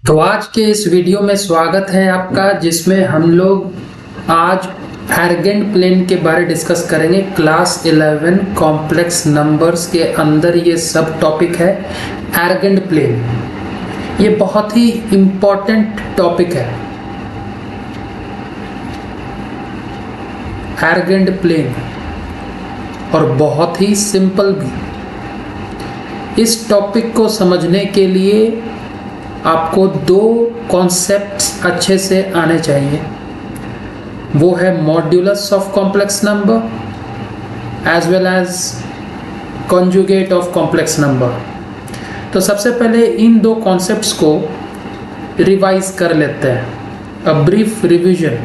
तो आज के इस वीडियो में स्वागत है आपका, जिसमें हम लोग आज एर्गेंड प्लेन के बारे डिस्कस करेंगे। क्लास 11 कॉम्प्लेक्स नंबर्स के अंदर ये सब टॉपिक है एर्गेंड प्लेन। ये बहुत ही इम्पोर्टेंट टॉपिक है एर्गेंड प्लेन, और बहुत ही सिंपल भी। इस टॉपिक को समझने के लिए आपको दो कॉन्सेप्ट्स अच्छे से आने चाहिए। वो है modulus of complex number as well as conjugate of complex number. तो सबसे पहले इन दो कॉन्सेप्ट्स को रिवाइज कर लेते हैं, a brief revision.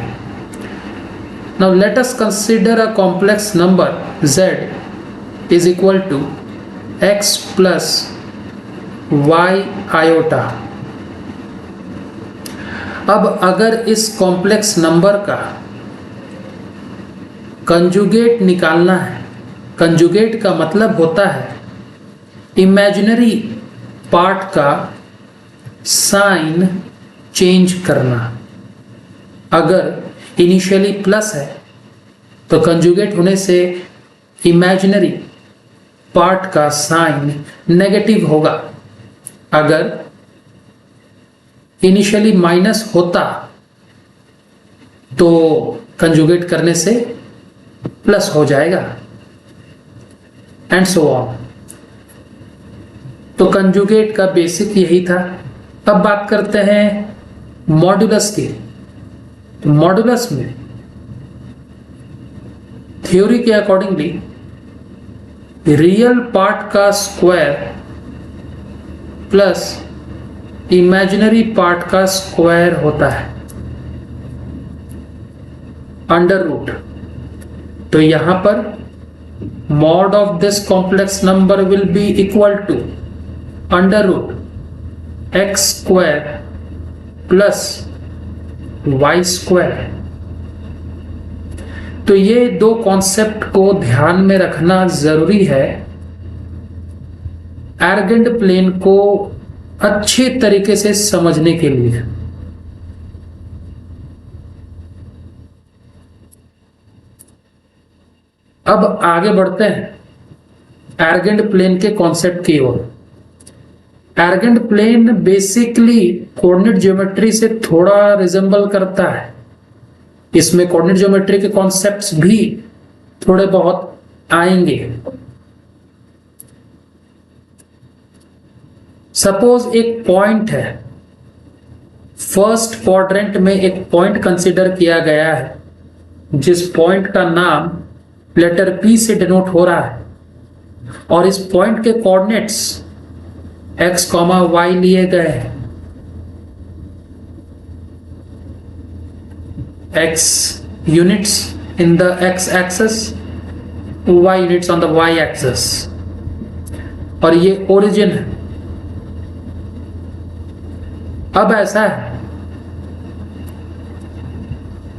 Now let us consider a complex number z is equal to x plus y iota. अब अगर इस कॉम्प्लेक्स नंबर का कंजुगेट निकालना है, कंजुगेट का मतलब होता है इमेजिनरी पार्ट का साइन चेंज करना। अगर इनिशियली प्लस है तो कंजुगेट होने से इमेजिनरी पार्ट का साइन नेगेटिव होगा। अगर इनिशियली माइनस होता तो कंजुगेट करने से प्लस हो जाएगा, एंड सो ऑन। तो कंजुगेट का बेसिक यही था। अब बात करते हैं मॉड्यूलस की। तो मॉड्यूलस में थ्योरी के अकॉर्डिंगली रियल पार्ट का स्क्वायर प्लस इमेजिनरी पार्ट का स्क्वायर होता है, अंडर रूट। तो यहां पर mod of this complex number will be equal to under root x square plus y square. तो ये दो कॉन्सेप्ट को ध्यान में रखना जरूरी है एर्गेंड प्लेन को अच्छे तरीके से समझने के लिए। अब आगे बढ़ते हैं एर्गेंड प्लेन के कॉन्सेप्ट की ओर। एर्गेंड प्लेन बेसिकली कोऑर्डिनेट ज्योमेट्री से थोड़ा रिजेंबल करता है। इसमें कोऑर्डिनेट ज्योमेट्री के कॉन्सेप्ट्स भी थोड़े बहुत आएंगे। सपोज एक पॉइंट है, फर्स्ट क्वाड्रेंट में एक पॉइंट कंसीडर किया गया है, जिस पॉइंट का नाम लेटर P से डिनोट हो रहा है, और इस पॉइंट के कोऑर्डिनेट्स x, y लिए गए हैं। x units in the x axis, y units on the y axis, और ये ओरिजिन है। अब ऐसा है,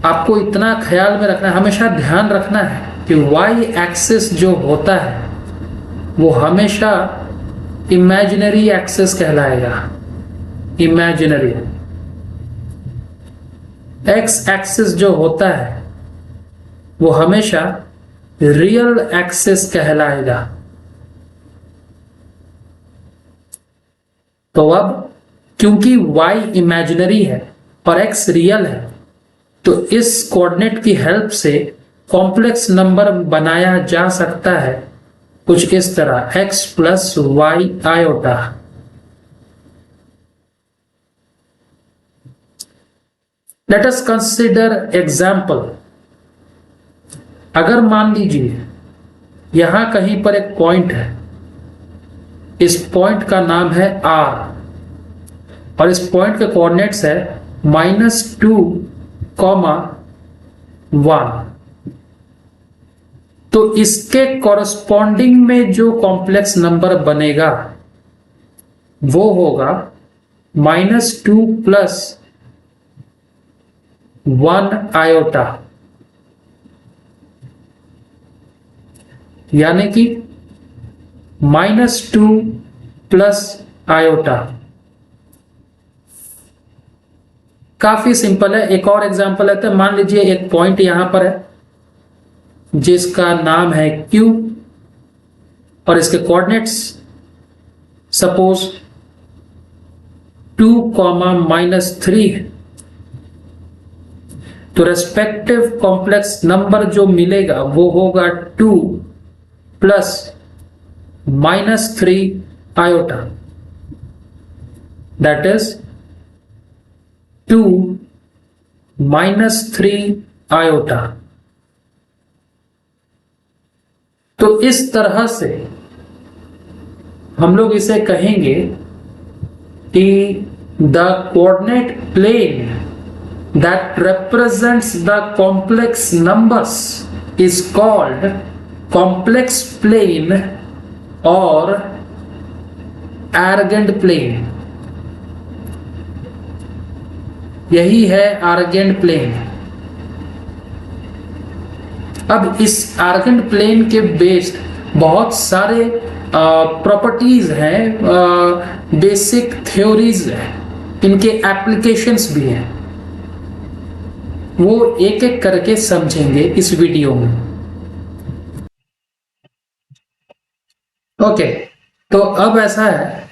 आपको इतना ख्याल में रखना है, हमेशा ध्यान रखना है कि y एक्सिस जो होता है वो हमेशा इमेजिनरी एक्सिस कहलाएगा। इमेजिनरी। x एक्सिस जो होता है वो हमेशा रियल एक्सिस कहलाएगा। तो अब क्योंकि y इमेजिनरी है और x रियल है, तो इस कोऑर्डिनेट की हेल्प से कॉम्प्लेक्स नंबर बनाया जा सकता है कुछ इस तरह, x plus y iota. Let us consider example. अगर मान लीजिए यहां कहीं पर एक पॉइंट है, इस पॉइंट का नाम है R, और इस पॉइंट के कोऑर्डिनेट्स है -2,1। तो इसके कॉरस्पॉन्डिंग में जो कॉम्प्लेक्स नंबर बनेगा वो होगा -2 प्लस 1 आयोटा, यानी कि -2 प्लस आयोटा। काफी सिंपल है। एक और एग्जांपल लेते हैं। मान लीजिए एक पॉइंट यहां पर है जिसका नाम है Q और इसके कोऑर्डिनेट्स सपोज 2, -3, तो रेस्पेक्टिव कॉम्प्लेक्स नंबर जो मिलेगा वो होगा 2 plus -3 iota, that is 2 -3 iota. तो इस तरह से हम लोग इसे कहेंगे कि the coordinate plane that represents the complex numbers is called complex plane or argand plane। यही है argand plane। अब इस argand plane के बेस्ड बहुत सारे प्रॉपर्टीज हैं, बेसिक थ्योरीज हैं, इनके एप्लीकेशंस भी हैं, वो एक एक करके समझेंगे इस वीडियो में। ओके, तो अब ऐसा है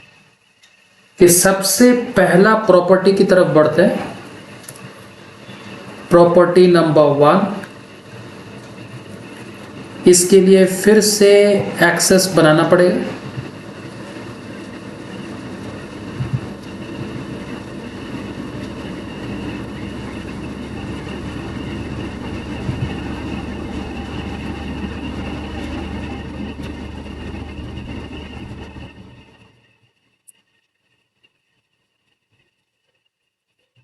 कि सबसे पहला प्रॉपर्टी की तरफ बढ़ते हैं। प्रॉपर्टी नंबर 1, इसके लिए फिर से एक्सेस बनाना पड़ेगा।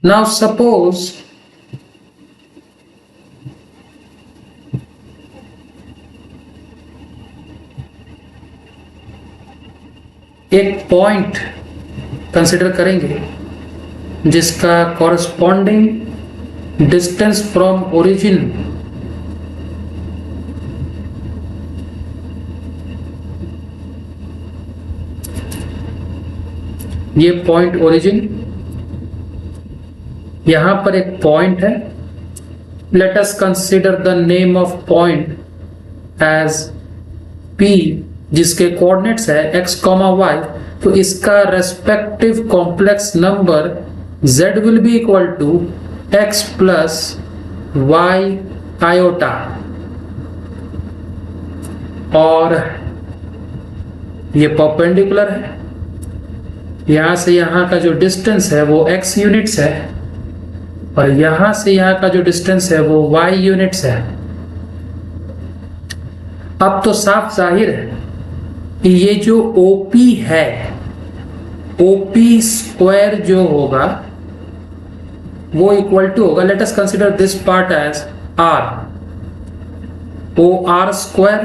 Now suppose एक पॉइंट कंसिडर करेंगे जिसका कॉरस्पॉन्डिंग डिस्टेंस फ्रॉम ओरिजिन ये पॉइंट ओरिजिन, यहां पर एक पॉइंट है। Let us consider the name of point as P, जिसके कोऑर्डिनेट्स है x, y। तो इसका respective complex number z will be equal to x plus y iota, और ये परपेंडिकुलर है। यहां से यहां का जो डिस्टेंस है वो x यूनिट्स है और यहां से यहां का जो डिस्टेंस है वो y यूनिट्स है। अब तो साफ जाहिर है कि ये जो OP है, OP स्क्वायर जो होगा वो इक्वल टू होगा, let us consider this part as R, OR square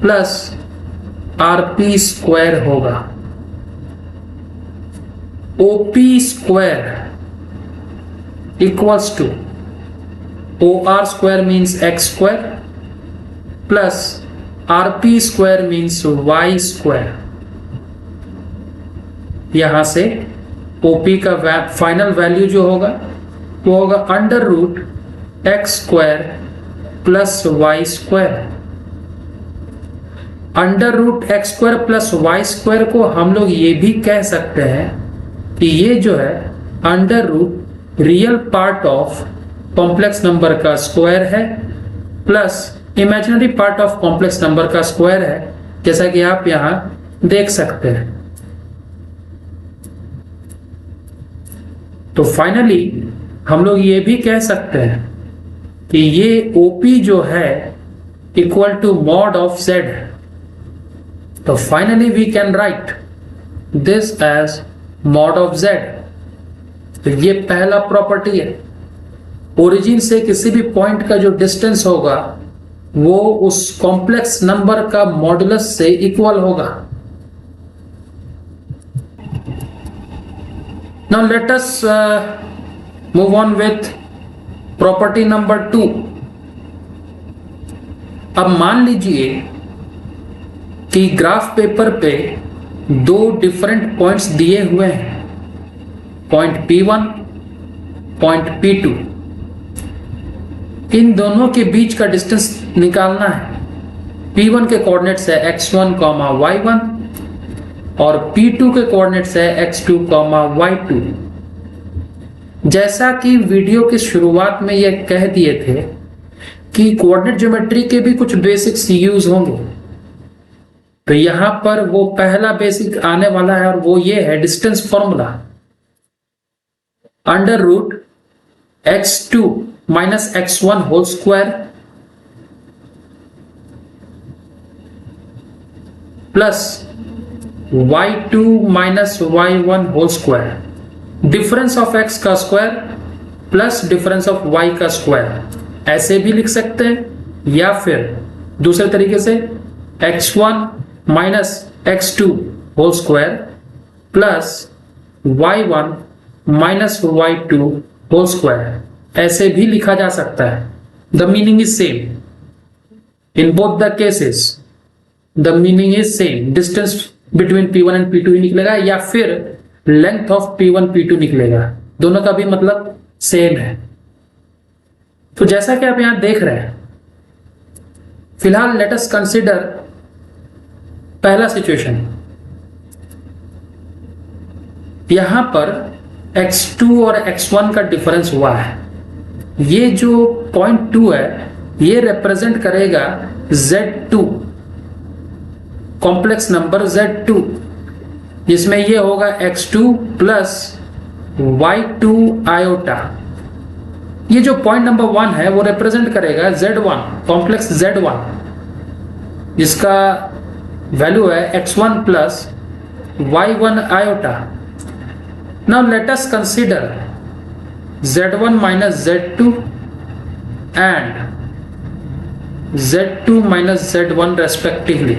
plus RP square होगा। OP स्क्वायर equals to OR square means x square plus RP square means y square। यहां से OP का final value जो होगा वो होगा under root x square plus y square. Under root x square plus y square को हम लोग ये भी कह सकते हैं कि ये जो है under root real part of complex number का स्क्वायर है plus imaginary part of complex number का स्क्वायर है, जैसा कि आप यहां देख सकते हैं। तो फाइनली हम लोग ये भी कह सकते हैं कि ये OP जो है equal to mod of Z है। तो finally we can write this as mod of Z। तो ये पहला प्रॉपर्टी है, ओरिजिन से किसी भी पॉइंट का जो डिस्टेंस होगा वो उस कॉम्प्लेक्स नंबर का मॉडुलस से इक्वल होगा। Now let us move on with property number 2। अब मान लीजिए कि ग्राफ पेपर पे दो डिफरेंट पॉइंट्स दिए हुए हैं, पॉइंट P1 पॉइंट P2, इन दोनों के बीच का डिस्टेंस निकालना है। P1 के कोऑर्डिनेट्स है x1, y1 और P2 के कोऑर्डिनेट्स है x2, y2। जैसा कि वीडियो की शुरुआत में यह कह दिए थे कि कोऑर्डिनेट ज्योमेट्री के भी कुछ बेसिक्स यूज होंगे, तो यहां पर वो पहला बेसिक आने वाला है और वो ये है distance formula, under root x2 minus x1 whole square plus y2 minus y1 whole square, difference of x का square plus difference of y का स्क्वायर, ऐसे भी लिख सकते हैं या फिर दूसरे तरीके से x1 minus x2 whole square plus y1 minus y2 whole square, ऐसे भी लिखा जा सकता है। The meaning is same in both the cases, the meaning is same, distance between P1 and P2 ही निकलेगा या फिर लेंथ ऑफ P1 P2 निकलेगा, दोनों का भी मतलब सेम है। तो जैसा कि आप यहां देख रहे हैं, फिलहाल लेट अस कंसीडर पहला सिचुएशन। यहां पर x2 और x1 का डिफरेंस हुआ है, ये जो पॉइंट 2 है ये रिप्रेजेंट करेगा Z2, कॉम्प्लेक्स नंबर Z2, जिसमें ये होगा x2 प्लस y2 आयोटा। ये जो पॉइंट नंबर 1 है वो रिप्रेजेंट करेगा Z1, कॉम्प्लेक्स Z1, जिसका वैल्यू है x1 plus y1 iota. Now let us consider Z1 minus Z2 and Z2 minus Z1 respectively.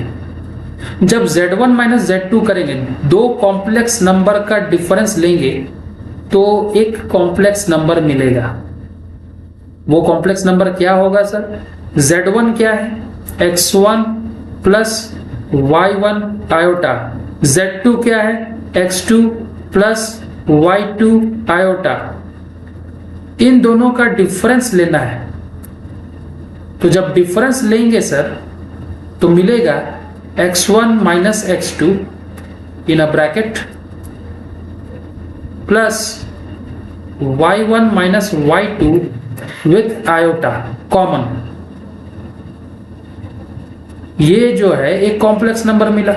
जब Z1 माइनस Z2 करेंगे, दो कॉम्प्लेक्स नंबर का डिफरेंस लेंगे तो एक कॉम्प्लेक्स नंबर मिलेगा। वो कॉम्प्लेक्स नंबर क्या होगा सर? Z1 क्या है? x1 plus y1 iota. Z2 क्या है? x2 plus y2 iota. इन दोनों का डिफरेंस लेना है। तो जब डिफरेंस लेंगे सर तो मिलेगा x1 minus x2 in a bracket plus y1 minus y2 with iota common. ये जो है एक कॉम्प्लेक्स नंबर मिला।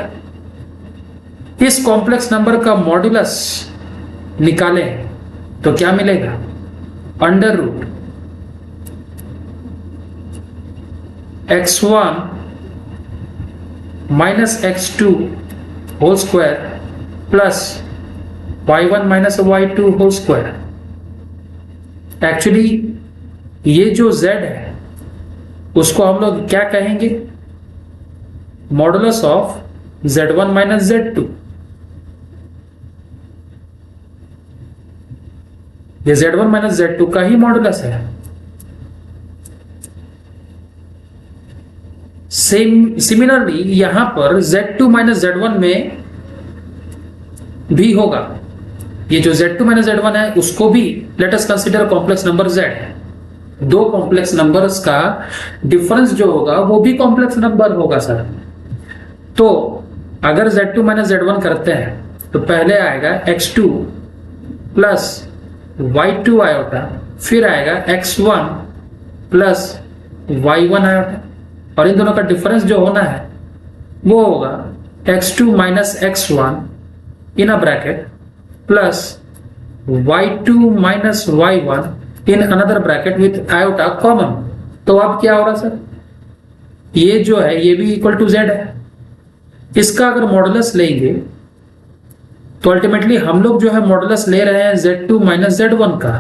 इस कॉम्प्लेक्स नंबर का मॉड्यूलस निकालें तो क्या मिलेगा? Under root x1 minus x2 whole square plus y1 minus y2 whole square. Actually ये जो z है उसको हम लोग क्या कहेंगे? Modulus of z1 minus z2। ये z1 माइनस z2 का ही मॉडुलस है। सिमिलरली यहां पर z2 माइनस z1 में भी होगा। ये जो z2 माइनस z1 है उसको भी late us consider complex number z है। दो कॉम्प्लेक्स नंबर्स का डिफरेंस जो होगा वो भी कॉम्प्लेक्स नंबर होगा सर। तो अगर z2 माइनस z1 करते हैं तो पहले आएगा x2 प्लस y2 आयोटा, फिर आएगा x1 प्लस y1 आयोटा, और इन दोनों का डिफरेंस जो होना है वो होगा x2 minus x1 in a bracket plus y2 minus y1 in another bracket with iota common. तो अब क्या होगा सर? ये जो है ये भी इक्वल टू z है। इसका अगर मॉडुलस लेंगे तो अल्टीमेटली हम लोग जो है मॉडुलस ले रहे हैं z2 माइनस z1 का,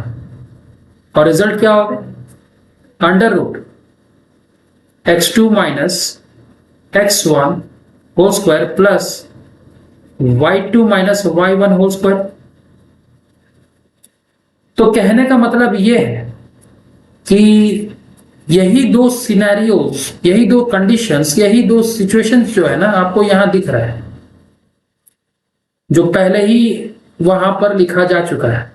और रिजल्ट क्या होगा? Under root x2 minus x1 whole square plus y2 minus y1 whole square. तो कहने का मतलब यह है कि यही दो सिनेरियोज, यही दो कंडीशंस, यही दो सिचुएशंस जो है ना आपको यहां दिख रहा है, जो पहले ही वहां पर लिखा जा चुका है।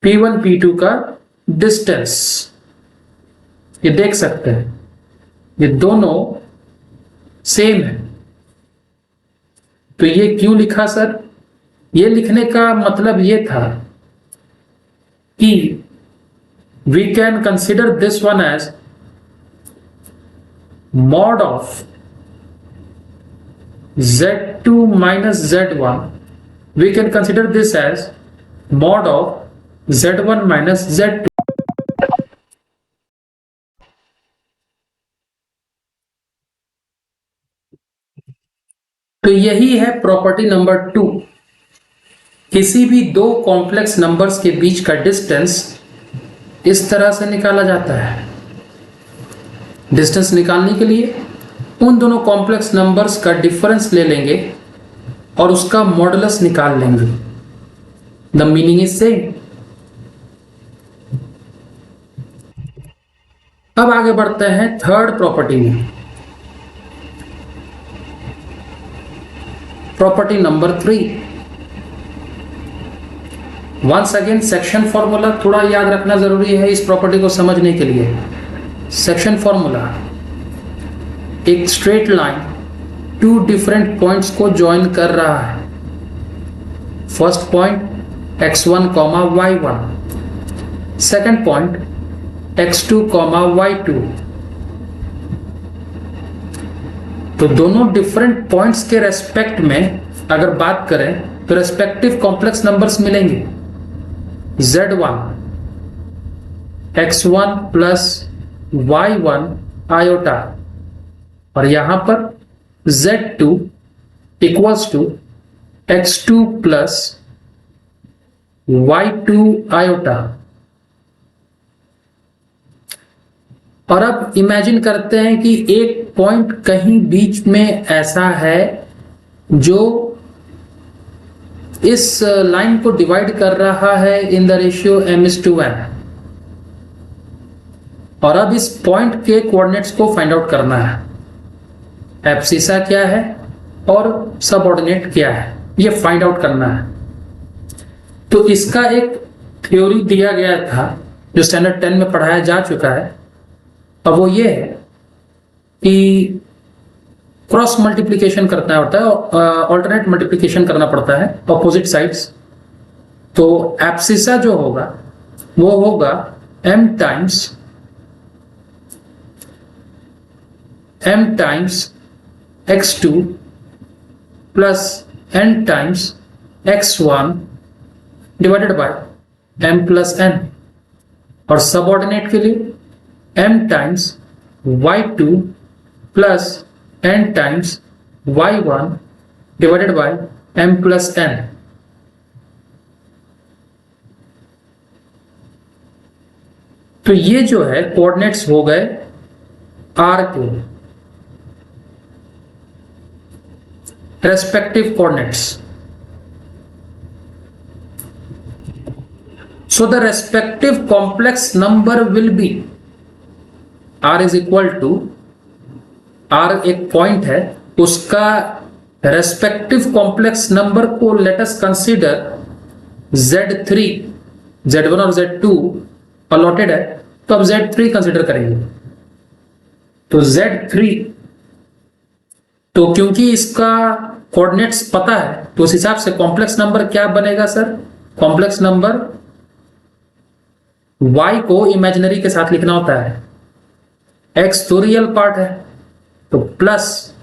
P1 P2 का डिस्टेंस, ये देख सकते हैं ये दोनों सेम है। तो ये क्यों लिखा सर? ये लिखने का मतलब ये था कि we can consider this one as mod of Z2 minus Z1. We can consider this as mod of Z1 minus Z2. तो यही है प्रॉपर्टी नंबर 2। किसी भी दो कॉम्प्लेक्स नंबर्स के बीच का डिस्टेंस इस तरह से निकाला जाता है। डिस्टेंस निकालने के लिए उन दोनों कॉम्प्लेक्स नंबर्स का डिफरेंस ले लेंगे और उसका मॉडुलस निकाल लेंगे। The meaning is same. अब आगे बढ़ते हैं थर्ड प्रॉपर्टी में, property number 3। Once again section formula थोड़ा याद रखना जरूरी है इस प्रॉपर्टी को समझने के लिए। सेक्शन फॉर्मूला, एक straight line two different points को ज्वाइन कर रहा है। First point x1, y1, second point x2, y2। तो दोनों डिफरेंट पॉइंट्स के रेस्पेक्ट में अगर बात करें तो रेस्पेक्टिव कॉम्प्लेक्स नंबर्स मिलेंगे। z1 x1 plus y1 iota, और यहां पर z2 equals to x2 plus y2 iota. और अब इमेजिन करते हैं कि एक पॉइंट कहीं बीच में ऐसा है जो इस लाइन को डिवाइड कर रहा है इन द रेशियो m:n। और अब इस पॉइंट के कोऑर्डिनेट्स को फाइंड आउट करना है। एब्सिसा क्या है और सबऑर्डिनेट क्या है, ये फाइंड आउट करना है। तो इसका एक थ्योरी दिया गया था जो स्टैंडर्ड 10 में पढ़ाया जा चुका है, और वो ये है कि क्रॉस मल्टीप्लिकेशन करना होता है, ऑल्टरनेट मल्टीप्लिकेशन करना पड़ता है ऑपोजिट साइड्स। तो एब्सिसा जो होगा वो होगा m times x2 plus n times x1 divided by m plus n, और सबऑर्डिनेट के लिए m times y2 plus n times y1 divided by m plus n। तो ये जो है कोऑर्डिनेट्स हो गए r के respective coordinates. So the respective complex number will be r is equal to, r एक पॉइंट है, उसका रेस्पेक्टिव कॉम्प्लेक्स नंबर को late us consider z3, z1 और z2 अलॉटेड है, तो अब z3 कंसीडर करेंगे। तो z3, तो क्योंकि इसका कोऑर्डिनेट्स पता है तो उस हिसाब से कॉम्प्लेक्स नंबर क्या बनेगा सर? कॉम्प्लेक्स नंबर y को इमेजिनरी के साथ लिखना होता है, x तो रियल पार्ट है, तो plus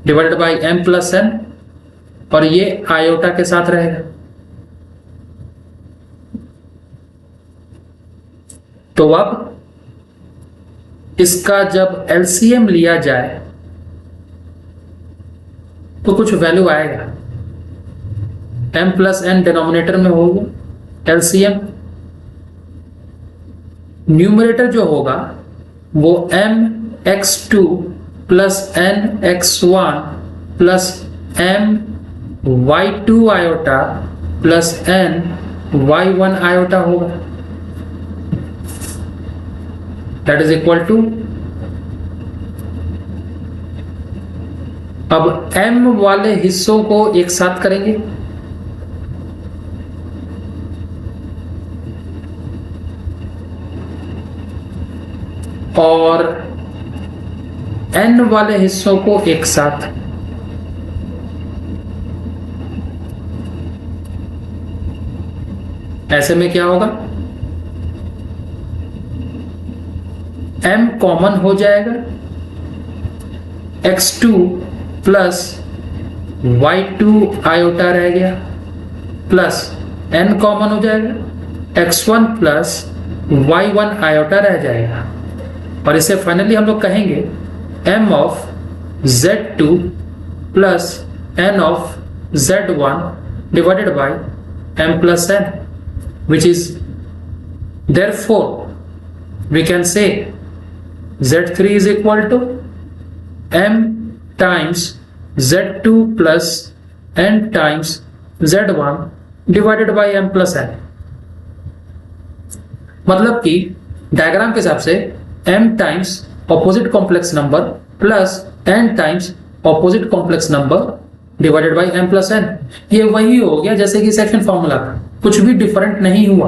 divided by m plus n, और ये आयोटा के साथ रहेगा। तो अब इसका जब एलसीएम लिया जाए तो कुछ वैल्यू आएगा। m प्लस n डिनोमिनेटर में होगा, एलसीएम न्यूमरेटर जो होगा वो m x2 plus n x1 plus m y2 iota plus n y1 iota होगा। That is equal to अब m वाले हिस्सों को एक साथ करेंगे, और n वाले हिस्सों को एक साथ। ऐसे में क्या होगा, m कॉमन हो जाएगा, x2 प्लस y2 आयोटा रह गया, प्लस n कॉमन हो जाएगा, x1 प्लस y1 आयोटा रह जाएगा। और इसे फाइनली हम लोग कहेंगे m of z2 plus n of z1 divided by m plus n, which is therefore we can say z3 is equal to m times z2 plus n times z1 divided by m plus n। मतलब कि diagram के हिसाब से m times opposite complex number plus n times opposite complex number divided by m plus n। ये वही हो गया जैसे कि सेक्शन फॉर्मूला का, कुछ भी डिफरेंट नहीं हुआ।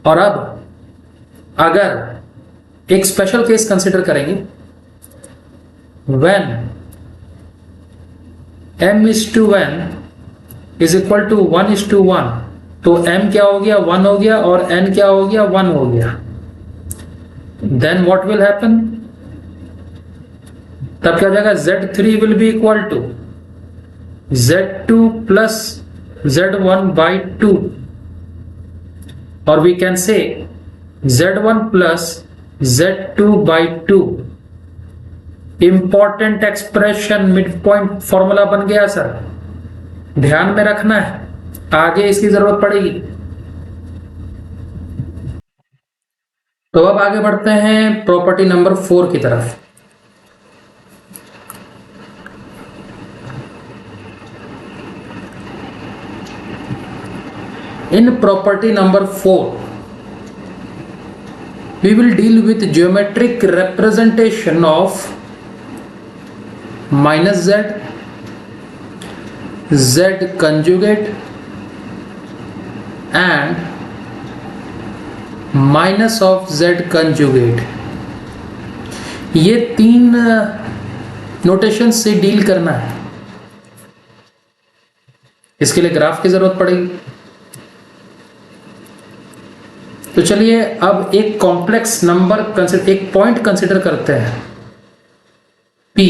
और अब अगर एक स्पेशल केस कंसीडर करेंगे, when m is to n is equal to 1 is to 1, तो m क्या हो गया, 1 हो गया, और n क्या हो गया, 1 हो गया। then what will happen, तब क्या हो जाएगा, z3 will be equal to z2 plus z1 by 2, और we can say z1 plus z2 by 2। Important expression mid point formula बन गया सर, ध्यान में रखना है, आगे इसकी जरूरत पड़ेगी। तो अब आगे बढ़ते हैं प्रॉपर्टी नंबर 4 की तरफ। In property number 4, we will deal with geometric representation of minus z, z conjugate and minus of z conjugate। ये 3 नोटेशन से डील करना है। इसके लिए ग्राफ की जरूरत पड़ेगी। तो चलिए अब एक कॉम्प्लेक्स नंबर एक पॉइंट कंसिडर करते हैं P,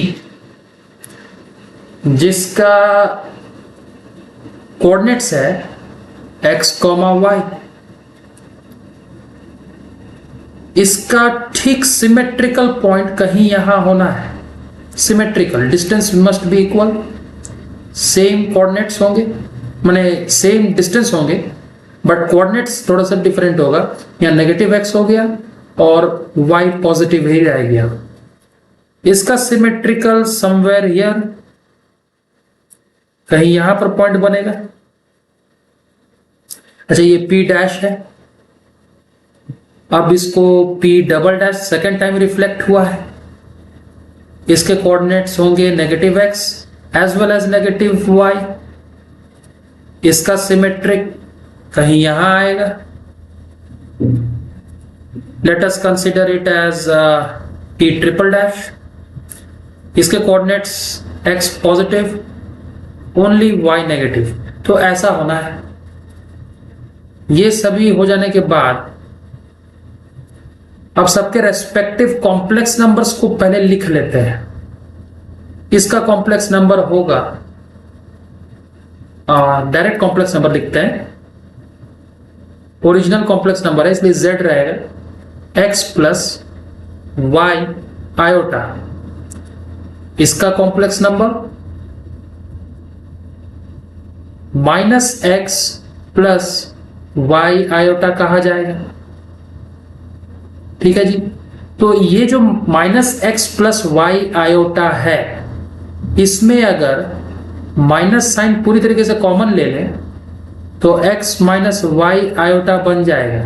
जिसका कोऑर्डिनेट्स है x, y। इसका ठीक सिमेट्रिकल पॉइंट कहीं यहां होना है। Symmetrical, distance must be equal, same coordinates होंगे, माने सेम डिस्टेंस होंगे, बट कोऑर्डिनेट्स थोड़ा सा डिफरेंट होगा। यहाँ नेगेटिव x हो गया और y पॉजिटिव ही रह गया। इसका सिमेट्रिकल समवेयर हियर, कहीं यहां पर पॉइंट बनेगा। अच्छा, ये P डैश है, अब इसको P double dash second time reflect हुआ है। इसके कोऑर्डिनेट्स होंगे negative x as well as negative y। इसका सिमेट्रिक कहीं यहां आएगा। Let us consider it as P triple dash. इसके coordinates x positive, only y negative. तो ऐसा होना है। ये सभी हो जाने के बाद अब सबके रेस्पेक्टिव कॉम्प्लेक्स नंबर्स को पहले लिख लेते हैं। इसका कॉम्प्लेक्स नंबर होगा, डायरेक्ट कॉम्प्लेक्स नंबर लिखते हैं, ओरिजिनल कॉम्प्लेक्स नंबर है इसलिए z रहेगा x प्लस y आयोटा। इसका complex number minus x plus y iota कहा जाएगा। ठीक है जी। तो ये जो minus x plus y iota है, इसमें अगर माइनस साइन पूरी तरीके से कॉमन ले लें तो x माइनस वाई आयोटा बन जाएगा।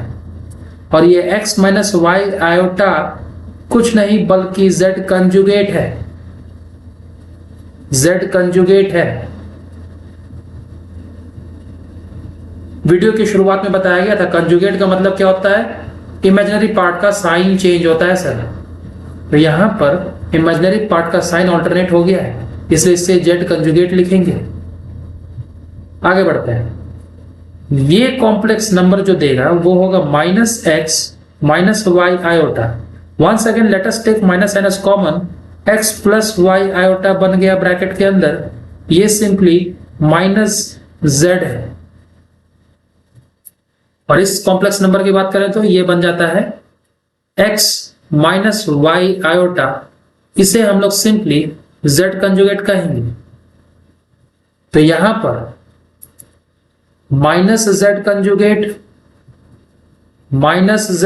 और ये x माइनस वाई आयोटा कुछ नहीं बल्कि z कंजुगेट है, z कंजुगेट है। वीडियो की शुरुआत में बताया गया था कंजुगेट का मतलब क्या होता है, इमेजिनरी पार्ट का साइन चेंज होता है सर। तो यहां पर इमेजिनरी पार्ट का साइन ऑल्टरनेट हो गया है, इसलिए इससे z कंजुगेट लिखेंगे। आगे बढ़ते हैं। ये कॉम्प्लेक्स नंबर जो देगा वो होगा -x - y iota. Once again let us take -n as common, x + y iota बन गया ब्रैकेट के अंदर, ये सिंपली -z है। और इस कॉम्प्लेक्स नंबर की बात करें तो ये बन जाता है x - y आयोटा, इसे हम लोग सिंपली z कंजुगेट कहेंगे। तो यहां पर -z conjugate, -z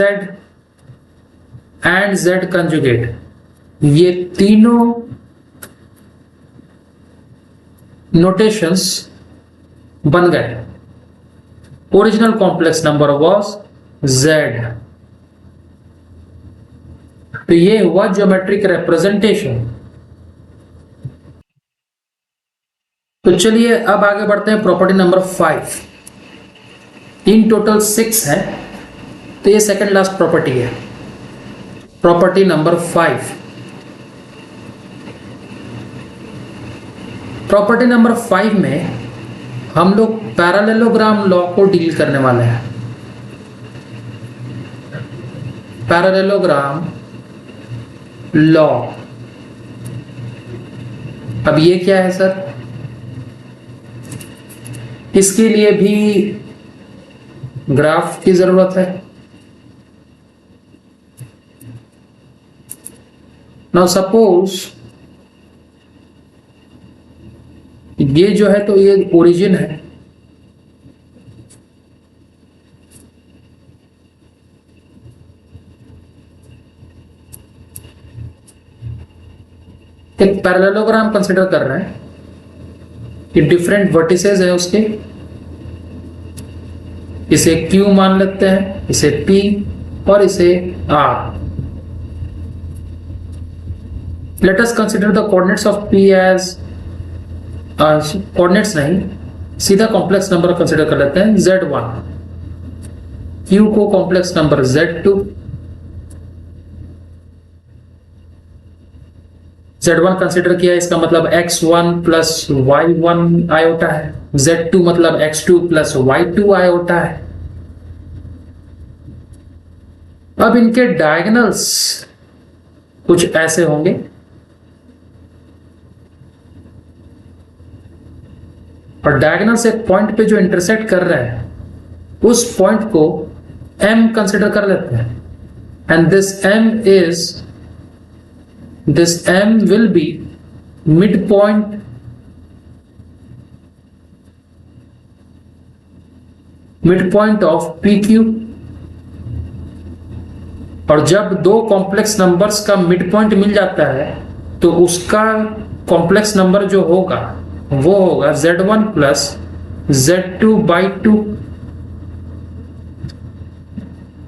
and z conjugate, ये तीनों नोटेशंस बन गए। Original complex number was z। तो ये हुआ ज्योमेट्रिक रिप्रेजेंटेशन। तो चलिए अब आगे बढ़ते हैं प्रॉपर्टी नंबर 5। इन टोटल 6 है, तो ये सेकंड लास्ट प्रॉपर्टी है, प्रॉपर्टी नंबर 5। प्रॉपर्टी नंबर 5 में हम लोग पैरेललोग्राम लॉ को डील करने वाले हैं। पैरेललोग्राम लॉ, अब ये क्या है सर? इसके लिए भी ग्राफ की जरूरत है। नाउ सपोज ये जो है तो ये ओरिजिन है, एक पैरेललोग्राम कंसीडर कर रहे हैं कि डिफरेंट वर्टिसेस है उसके, इसे Q मान लेते हैं, इसे P और इसे R। Let us consider the coordinates of P as, coordinates नहीं, सीधा कॉम्प्लेक्स नंबर कंसीडर कर लेते हैं Z1, Q को complex number Z2, Z1 consider किया, इसका मतलब x1 + y1 आयोटा है, Z2 मतलब x2 + y2 आयोटा है। अब इनके डायगोनल्स कुछ ऐसे होंगे, और डायगोनल से एक पॉइंट पे जो इंटरसेक्ट कर रहा है उस पॉइंट को M कंसीडर कर लेते हैं, and this M will be midpoint of PQ। और जब दो कॉम्प्लेक्स नंबर्स का मिड पॉइंट मिल जाता है तो उसका कॉम्प्लेक्स नंबर जो होगा वो होगा Z1 + Z2/2।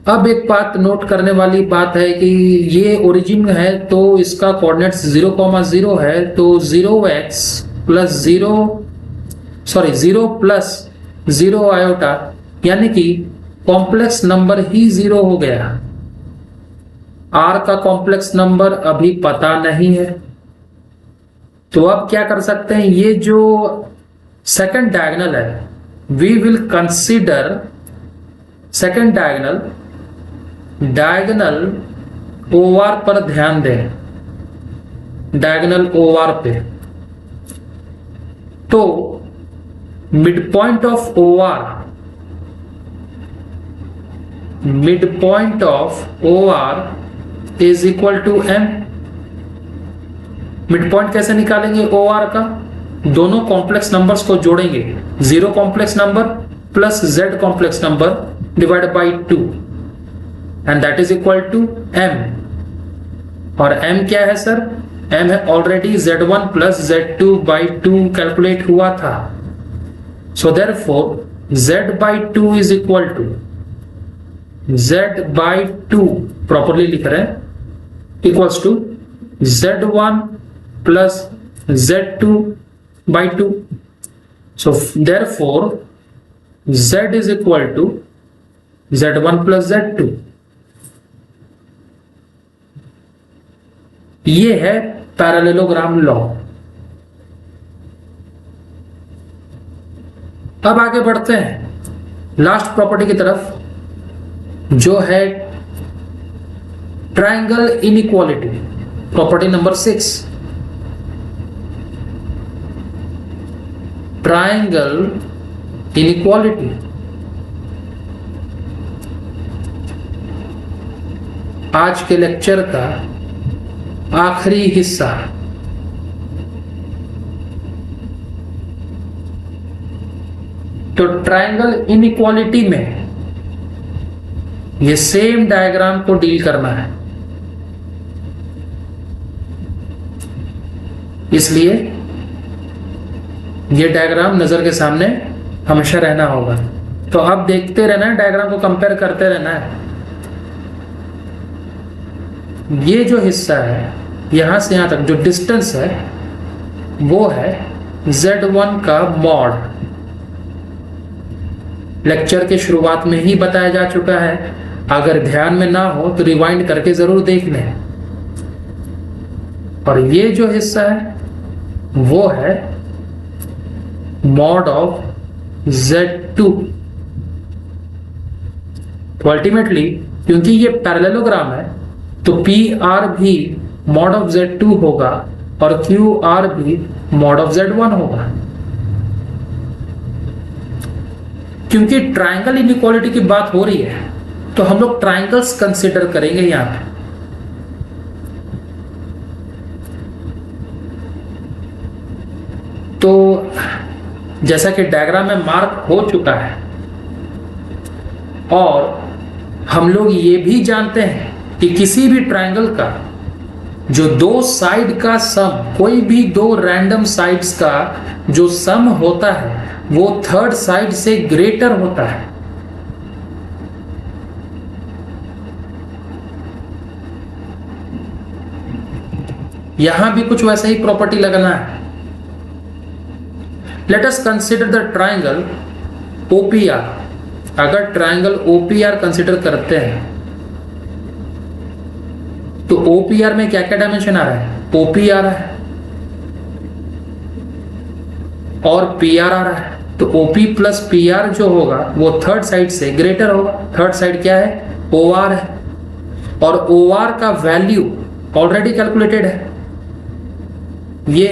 अब एक बात नोट करने वाली बात है कि ये ओरिजिन है तो इसका कोऑर्डिनेट्स 0,0 है, तो 0x + 0 आयोटा, यानी कि कॉम्प्लेक्स नंबर ही 0 हो गया। R का कॉम्प्लेक्स नंबर अभी पता नहीं है, तो अब क्या कर सकते हैं, ये जो सेकंड डायगोनल है we will consider second diagonal OR पर ध्यान दें, डायगोनल OR पे। तो midpoint of OR is equal to M। Midpoint कैसे निकालेंगे OR का? दोनों कॉम्प्लेक्स नंबर्स को जोड़ेंगे, 0 complex number plus Z complex number divide by 2, and that is equal to M। और M क्या है सर? M है ऑलरेडी Z1 + Z2/2 कैलकुलेट हुआ था, so therefore Z/2 is equal to Z/2, properly लिख रहे हैं equals to Z1 plus Z2 by 2. So therefore Z is equal to Z1 plus Z2. ये है पैरेललोग्राम लॉ। अब आगे बढ़ते हैं लास्ट प्रॉपर्टी की तरफ, जो है triangle inequality, property number 6। Triangle inequality आज के लेक्चर का आखिरी हिस्सा। तो ट्रायंगल इनइक्वालिटी में ये सेम डायग्राम को डील करना है, इसलिए ये डायग्राम नजर के सामने हमेशा रहना होगा। तो अब देखते रहना है, डायग्राम को कंपेयर करते रहना है। ये जो हिस्सा है यहां से यहां तक जो डिस्टेंस है वो है Z1 का मॉड। लेक्चर के शुरुआत में ही बताया जा चुका है, अगर ध्यान में ना हो तो रिवाइंड करके जरूर देख लें। और ये जो हिस्सा है वो है मॉड ऑफ Z2। तो अल्टीमेटली क्योंकि ये पैरेललोग्राम है तो PR भी मॉड ऑफ Z2 होगा और QR भी मॉड ऑफ Z1 होगा। क्योंकि ट्रायंगल इनइक्वालिटी की बात हो रही है तो हम लोग ट्रायंगल्स कंसीडर करेंगे यहां पे। तो जैसा कि डायग्राम में मार्क हो चुका है, और हम लोग ये भी जानते हैं कि किसी भी ट्रायंगल का जो दो साइड का सम, कोई भी दो रैंडम साइड्स का जो सम होता है वो थर्ड साइड से ग्रेटर होता है। यहां भी कुछ वैसा ही प्रॉपर्टी लगाना है। Let us consider the triangle OPR। अगर ट्रायंगल OPR कंसिडर करते हैं तो OPR में क्या क्या डायमेंशन आ रहा है? OP आ रहा है और PR आ रहा है। तो OP प्लस PR जो होगा वो थर्ड साइड से ग्रेटर होगा। थर्ड साइड क्या है? OR है, और OR का वैल्यू ऑलरेडी कैलकुलेटेड है, ये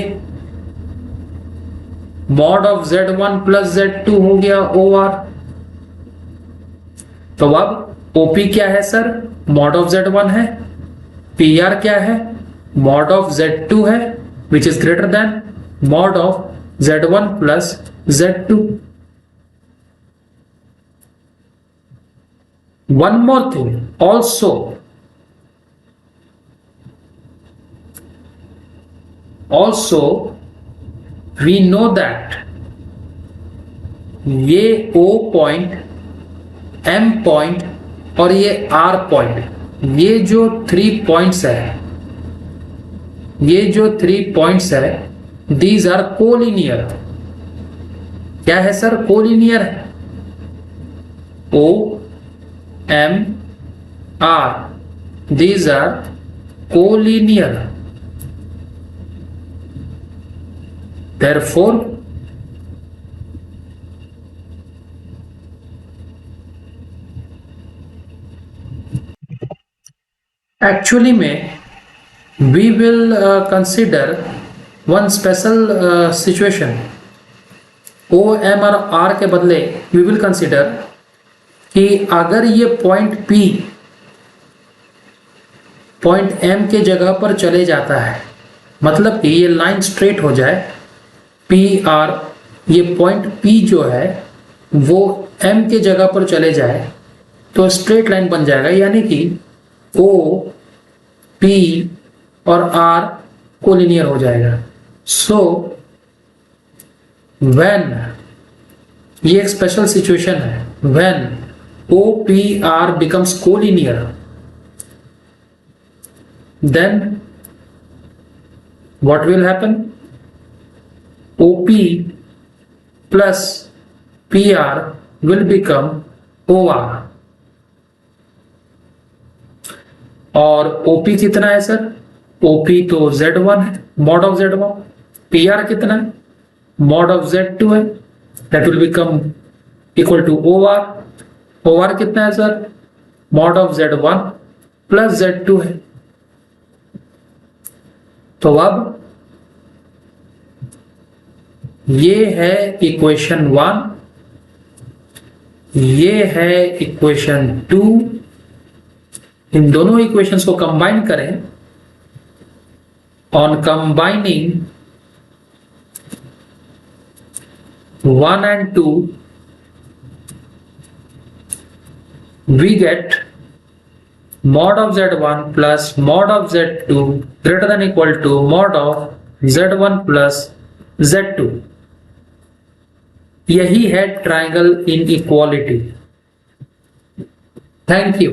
mod of Z1 plus Z2 हो गया OR। तो अब OP क्या है सर? मॉड ऑफ Z1 है। PR क्या है? मॉड ऑफ Z2 है, which is greater than mod of Z1 plus Z2। One more thing also we know that ये O पॉइंट, M पॉइंट और ये R पॉइंट, ये जो 3 पॉइंट्स है, ये जो 3 पॉइंट्स है, दीज आर कोलिनियर। क्या है सर? कोलिनियर है। O M R, these are collinear. Therefore, actually में we will consider one special situation। O M और R के बदले we will consider कि अगर ये पॉइंट P पॉइंट M के जगह पर चले जाता है, मतलब कि ये लाइन स्ट्रेट हो जाए, PR, ये पॉइंट P जो है वो M के जगह पर चले जाए तो स्ट्रेट लाइन बन जाएगा, यानी कि O P और R कोलिनियर हो जाएगा। सो व्हेन, ये एक स्पेशल सिचुएशन है, when OPR becomes collinear, then what will happen? OP plus PR will become OR. और OP कितना है सर? OP तो Z1 है, mod of Z1. PR कितना है? Mod of Z2 है. That will become equal to OR. OR कितना है sir? Mod of Z1 plus Z2 है. तो अब ये है इक्वेशन 1, ये है इक्वेशन 2. इन दोनों इक्वेशंस को कंबाइन करें. On combining 1 and 2 we get mod of Z1 plus mod of Z2 greater than equal to mod of Z1 plus Z2. यही है ट्रायंगल इनइक्वालिटी. Thank you.